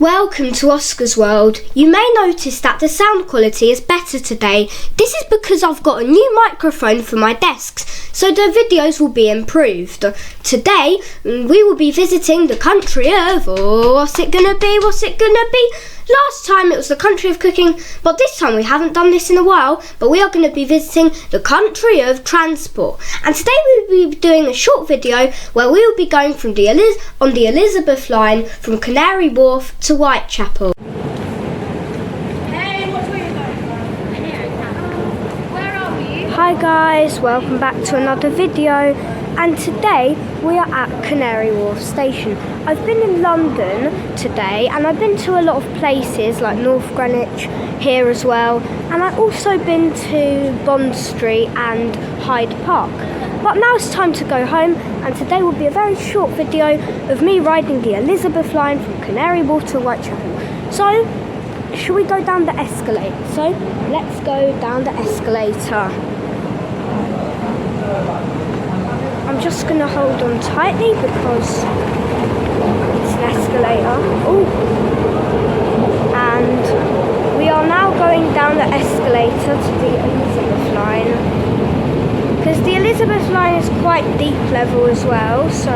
Welcome to Oscar's World. You may notice that the sound quality is better today. This is because I've got a new microphone for my desks, so the videos will be improved. Today, we will be visiting the country of... what's it gonna be? Last time it was the country of cooking, but this time we haven't done this in a while, but we are going to be visiting the country of transport. And today we will be doing a short video where we will be going from on the Elizabeth line from Canary Wharf to Whitechapel. Hey, what way are you going? Where are we? Hi guys, welcome back to another video. And today we are at Canary Wharf station. I've been in London today and I've been to a lot of places like North Greenwich here as well, and I've also been to Bond Street and Hyde Park. But now it's time to go home, and today will be a very short video of me riding the Elizabeth line from Canary Wharf to Whitechapel. So, shall we go down the escalator? So, let's go down the escalator. I'm just going to hold on tightly because it's an escalator. Ooh. And we are now going down the escalator to the Elizabeth line. Because the Elizabeth line is quite deep level as well. So,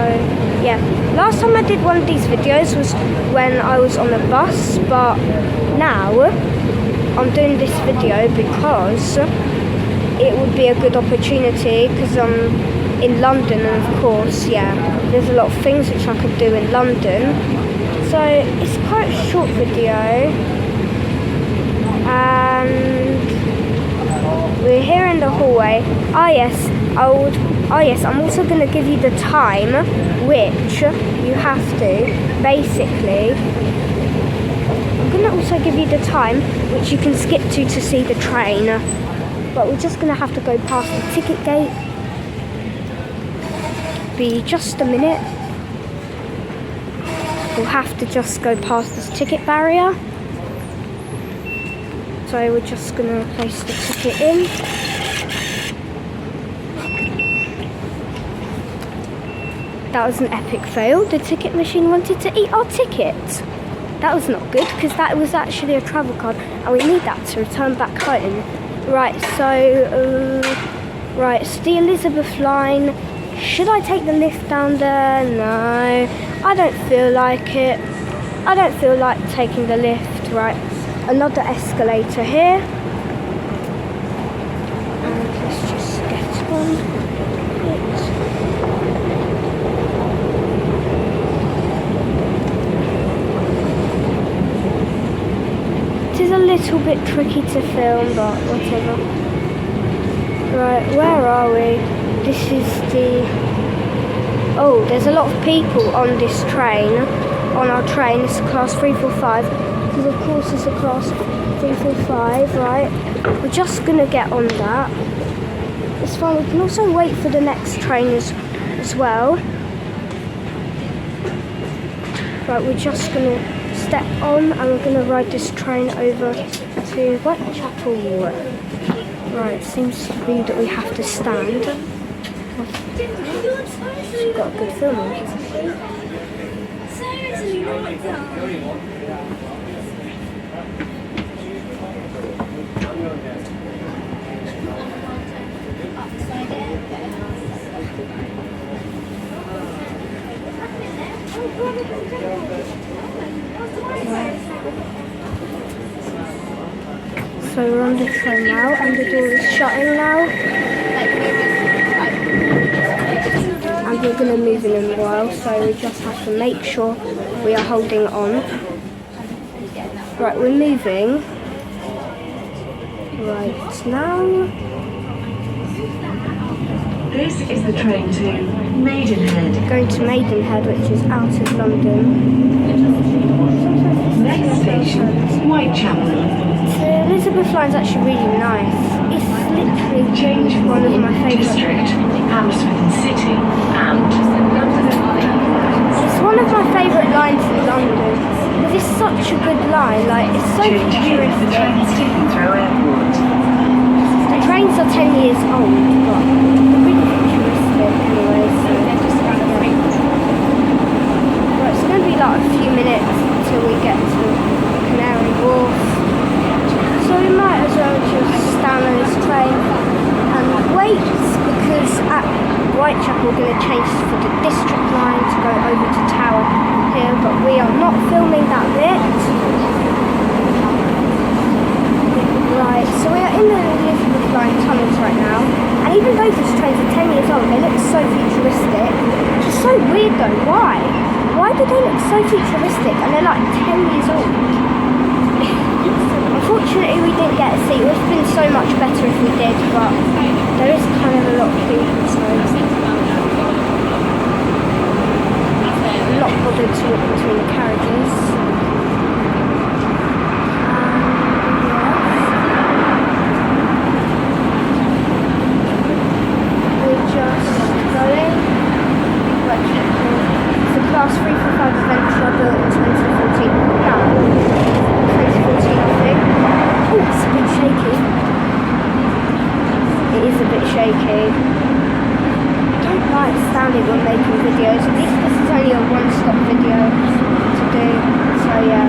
yeah. Last time I did one of these videos was when I was on a bus. But now I'm doing this video because it would be a good opportunity because I'm in London, and of course, yeah, there's a lot of things which I could do in London. So it's quite a short video, and we're here in the hallway. I'm also going to give you the time which you have to basically. I'm going to also give you the time which you can skip to see the train, but we're just going to have to go past the ticket gate. Be just a minute. We'll have to just go past this ticket barrier. So we're just going to place the ticket in. That was an epic fail. The ticket machine wanted to eat our ticket. That was not good because that was actually a travel card and we need that to return back home. Right, so the Elizabeth line. Should I take the lift down there? No, I don't feel like it. I don't feel like taking the lift. Right, another escalator here. And let's just get on it. It is a little bit tricky to film, but whatever. Right, where are we? This is there's a lot of people on this train, on our train. It's class 345, because of course it's a class 345, right? We're just going to get on that. It's fine, we can also wait for the next train as well. Right, we're just going to step on and we're going to ride this train over to Whitechapel. Right, seems to be that we have to stand. She's got a good film on. So we're on the train now and the door is shutting now. And we're going to move in a while, so we just have to make sure we are holding on. Right, we're moving. Right now. This is the train to Maidenhead. Going to Maidenhead, which is out of London. Next station, Whitechapel. The Elizabeth line's actually really nice. It's literally one of my favourite. Hammersmith City and It's one of my favourite lines in London because it's such a good line. Like, it's so futuristic. The trains are 10 years old, but they're really futuristic anyway. So right, it's going to be like a few minutes until we get to so futuristic, and they're like 10 years old. Unfortunately, we didn't get a seat. It would have been so much better if we did, but there is kind of a lot of people, so I'm not bothered to walk between the carriages. We're just going. Whitechapel. It's a class 345 adventure built in 2014. No, 2014 I think. Oh, it's a bit shaky. It is a bit shaky. I don't like standing when making videos. At least this is only a one-stop video to do. So yeah.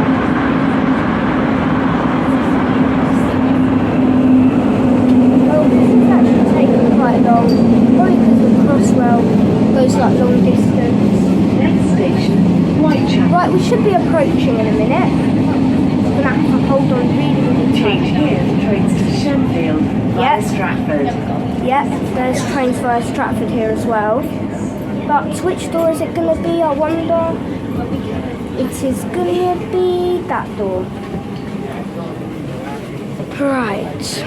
Well, this is actually taking quite long. Probably because the Crossrail goes like long distance. Next station, Whitechapel. Right, we should be approaching in a minute. We're gonna have to hold on really, really Change tight. here, trains to Shenfield via Yep. Stratford. Yep, there's trains via Stratford here as well. But which door is it gonna be? I wonder. It is gonna be that door. Right.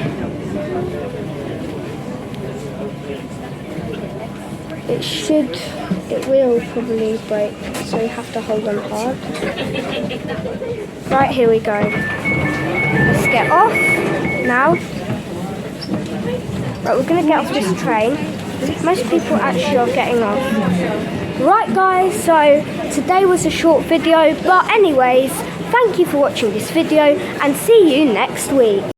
It will probably break, so you have to hold on hard. Right, here we go. Let's get off now. Right, we're gonna get off this train. Most people actually are getting off. Right guys, so today was a short video, but anyways, thank you for watching this video and see you next week.